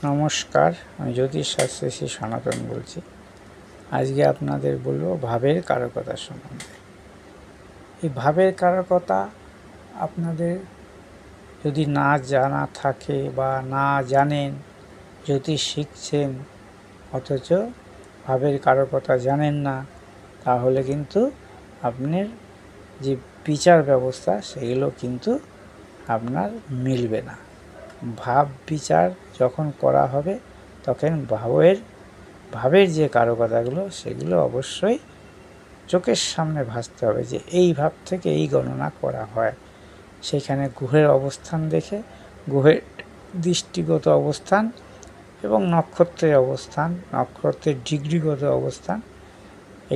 নমস্কার, আমি জ্যোতিষশাস্ত্রী শ্রী সনাতন বলছি। আজকে আপনাদের বলবো ভাবের কারকতা সম্বন্ধে। এই ভাবের কারকতা আপনাদের যদি না জানা থাকে বা না জানেন, জ্যোতিষ শিখছেন অথচ ভাবের কারকতা জানেন না, তাহলে কিন্তু আপনার যে বিচার ব্যবস্থা সেগুলো কিন্তু আপনার মিলবে না। ভাব বিচার যখন করা হবে তখন ভাবের যে কারকতাগুলো সেগুলো অবশ্যই চোখের সামনে ভাসতে হবে, যে এই ভাব থেকে এই গণনা করা হয়। সেখানে গ্রহের অবস্থান দেখে, গ্রহের দৃষ্টিগত অবস্থান এবং নক্ষত্রের অবস্থান, নক্ষত্রের ডিগ্রিগত অবস্থান,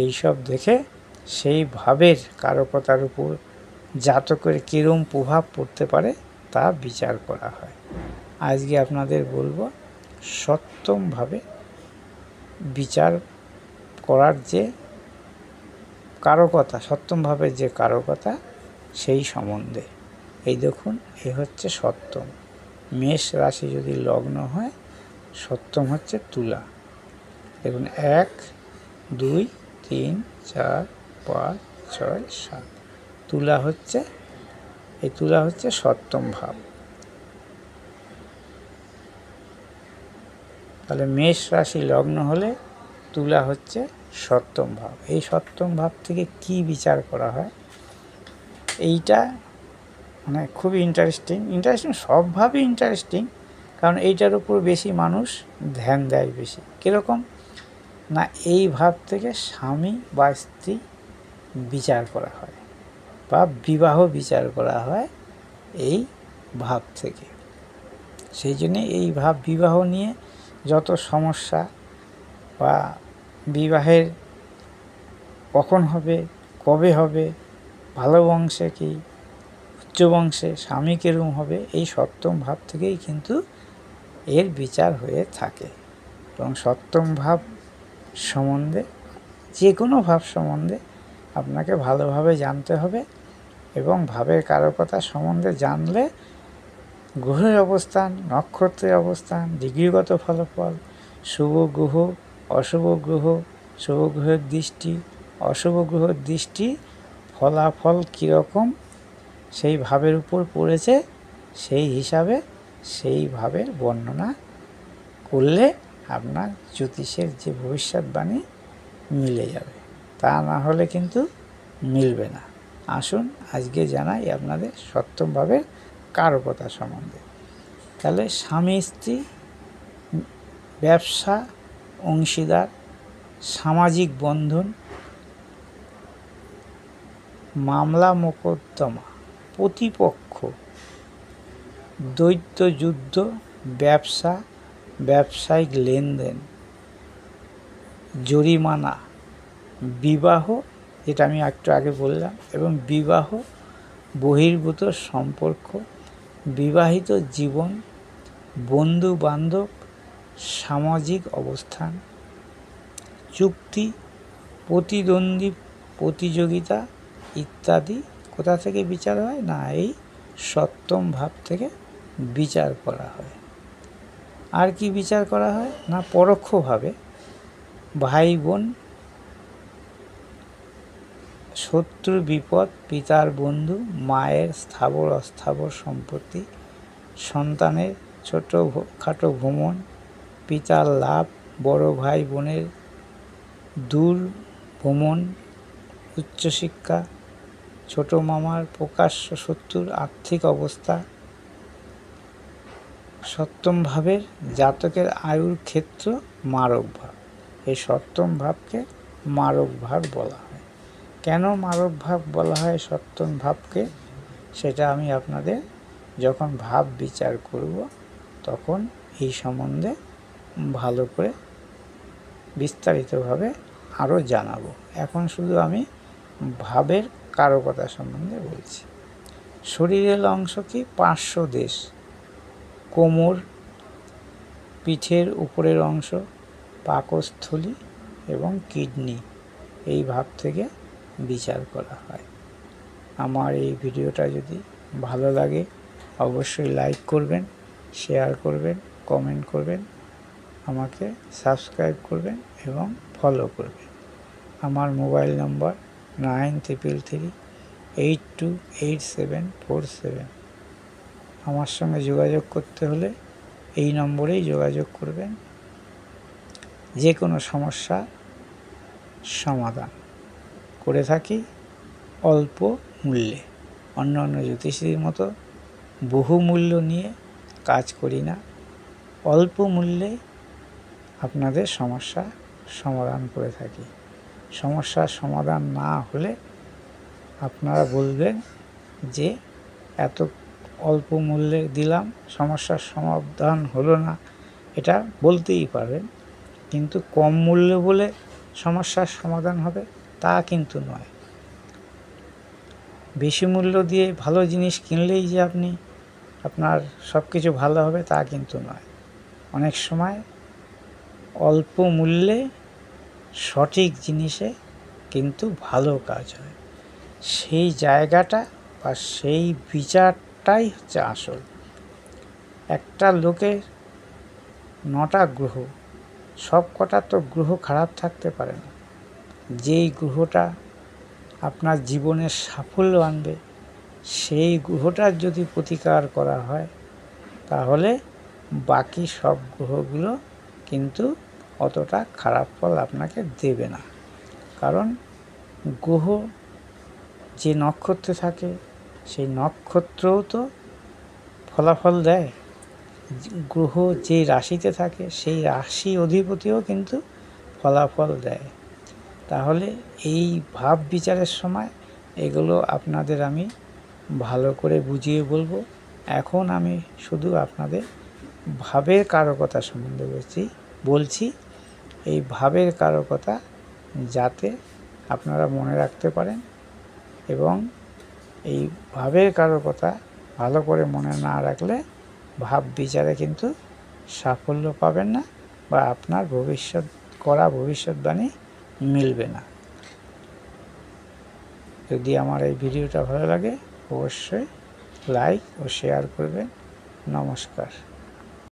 এইসব দেখে সেই ভাবের কারকতার উপর জাতকের কীরকম প্রভাব পড়তে পারে তা বিচার করা হয়। আজকে আপনাদের বলবো সপ্তমভাবে বিচার করার যে কারকতা, সপ্তমভাবের যে কারকতা সেই সম্বন্ধে। এই দেখুন, এ হচ্ছে সপ্তম। মেষ রাশি যদি লগ্ন হয়, সপ্তম হচ্ছে তুলা। দেখুন 1, 2, 3, 4, 5, 6, 7 তুলা হচ্ছে, এই তুলা হচ্ছে সপ্তম ভাব। তাহলে মেষ রাশি লগ্ন হলে তুলা হচ্ছে সপ্তম ভাব। এই সপ্তম ভাব থেকে কি বিচার করা হয়, এইটা মানে খুবই ইন্টারেস্টিং। সব ভাবই ইন্টারেস্টিং, কারণ এইটার উপর বেশি মানুষ ধ্যান দেয় বেশি। কীরকম না, এই ভাব থেকে স্বামী বা স্ত্রী বিচার করা হয় বা বিবাহ বিচার করা হয় এই ভাব থেকে। সেই জন্যে এই ভাব বিবাহ নিয়ে যত সমস্যা বা বিবাহের কখন হবে, কবে হবে, ভালো বংশে কি, উচ্চ বংশে স্বামী কিরকম হবে, এই সপ্তম ভাব থেকেই কিন্তু এর বিচার হয়ে থাকে। এবং সপ্তম ভাব সম্বন্ধে, যে কোনো ভাব সম্বন্ধে আপনাকে ভালোভাবে জানতে হবে, এবং ভাবের কারকতা সম্বন্ধে জানলে গ্রহের অবস্থান, নক্ষত্রের অবস্থান, ডিগ্রিগত ফলাফল, শুভ গ্রহ, অশুভ গ্রহ, শুভ গ্রহের দৃষ্টি, অশুভ গ্রহের দৃষ্টি, ফলাফল কীরকম সেই ভাবের উপর পড়েছে, সেই হিসাবে সেই ভাবের বর্ণনা করলে আপনার জ্যোতিষের যে ভবিষ্যৎবাণী মিলে যাবে। তা না হলে কিন্তু মিলবে না। আসুন আজকে জানাই আপনাদের সপ্তম ভাবের কারকতা সম্বন্ধে। তাহলে স্বামী স্ত্রী, ব্যবসা, অংশীদার, সামাজিক বন্ধন, মামলা মোকদ্দমা, প্রতিপক্ষ, দ্বৈত যুদ্ধ, ব্যবসা, ব্যবসায়িক লেনদেন, জরিমানা, বিবাহ, যেটা আমি একটু আগে বললাম, এবং বিবাহ বহির্ভূত সম্পর্ক, বিবাহিত জীবন, বন্ধু বান্ধব, সামাজিক অবস্থান, চুক্তি, প্রতিদ্বন্দ্বী, প্রতিযোগিতা ইত্যাদি কোথা থেকে বিচার হয় না, এই সপ্তম ভাব থেকে বিচার করা হয়। আর কি বিচার করা হয় না, পরোক্ষভাবে ভাই বোন, শত্রু বিপদ, পিতার বন্ধু, মায়ের স্থাবর অস্থাবর সম্পত্তি, সন্তানের ছোটোখাটো ভ্রমণ, পিতার লাভ, বড় ভাই বোনের দূর ভ্রমণ, উচ্চশিক্ষা, ছোট মামার প্রকাশ্য শত্রুর আর্থিক অবস্থা। সপ্তম ভাবের জাতকের আয়ুর ক্ষেত্র মারক ভাব। এই সপ্তম ভাবকে মারক ভাব বলা হয়। কেন মারক ভাব বলা হয় সপ্তম ভাবকে, সেটা আমি আপনাদের যখন ভাব বিচার করব তখন এই সম্বন্ধে ভালো করে বিস্তারিতভাবে আরও জানাবো। এখন শুধু আমি ভাবের কারকতা সম্বন্ধে বলছি। শরীরের অংশ কি, 500 দেশ, কোমর, পিঠের উপরের অংশ, পাকস্থলী এবং কিডনি, এই ভাব থেকে বিচার করা হয়। আমার এই ভিডিওটা যদি ভালো লাগে অবশ্যই লাইক করবেন, শেয়ার করবেন, কমেন্ট করবেন। আমাকে সাবস্ক্রাইব করবেন এবং ফলো করবেন। আমার মোবাইল নম্বর 9333828747। আমার সঙ্গে যোগাযোগ করতে হলে এই নম্বরেই যোগাযোগ করবেন। যে কোনো সমস্যা সমাধান করে থাকি অল্প মূল্যে। অন্যান্য জ্যোতিষীর মতো বহু মূল্য নিয়ে কাজ করি না, অল্প মূল্যে আপনাদের সমস্যা সমাধান করে থাকি। সমস্যার সমাধান না হলে আপনারা বলবেন যে এত অল্প মূল্যে দিলাম, সমস্যার সমাধান হলো না, এটা বলতেই পারেন। কিন্তু কম মূল্য বলে সমস্যার সমাধান হবে তা কিন্তু নয়। বেশি মূল্য দিয়ে ভালো জিনিস কিনলেই যে আপনার সব কিছু ভালো হবে তা কিন্তু নয়। অনেক সময় অল্প মূল্যে সঠিক জিনিসে কিন্তু ভালো কাজ হয়। সেই জায়গাটা বা সেই বিচারটাই হচ্ছে আসল। একটা লোকের 9টা গ্রহ, সব কটা তো গ্রহ খারাপ থাকতে পারে না। যেই গ্রহটা আপনার জীবনের সাফল্য আনবে সেই গ্রহটার যদি প্রতিকার করা হয় তাহলে বাকি সব গ্রহগুলো কিন্তু অতটা খারাপ ফল আপনাকে দেবে না। কারণ গ্রহ যে নক্ষত্রে থাকে সেই নক্ষত্রও তো ফলাফল দেয়। গ্রহ যে রাশিতে থাকে সেই রাশি অধিপতিও কিন্তু ফলাফল দেয়। তাহলে এই ভাব বিচারের সময় এগুলো আপনাদের আমি ভালো করে বুঝিয়ে বলবো। এখন আমি শুধু আপনাদের ভাবের কারকতা সম্বন্ধে বলছি। এই ভাবের কারকতা যাতে আপনারা মনে রাখতে পারেন, এবং এই ভাবের কারকতা ভালো করে মনে না রাখলে ভাব বিচারে কিন্তু সাফল্য পাবেন না, বা আপনার ভবিষ্যৎবাণী মিলবে না। যদি আমার এই ভিডিওটা ভালো লাগে অবশ্যই লাইক ও শেয়ার করবেন। নমস্কার।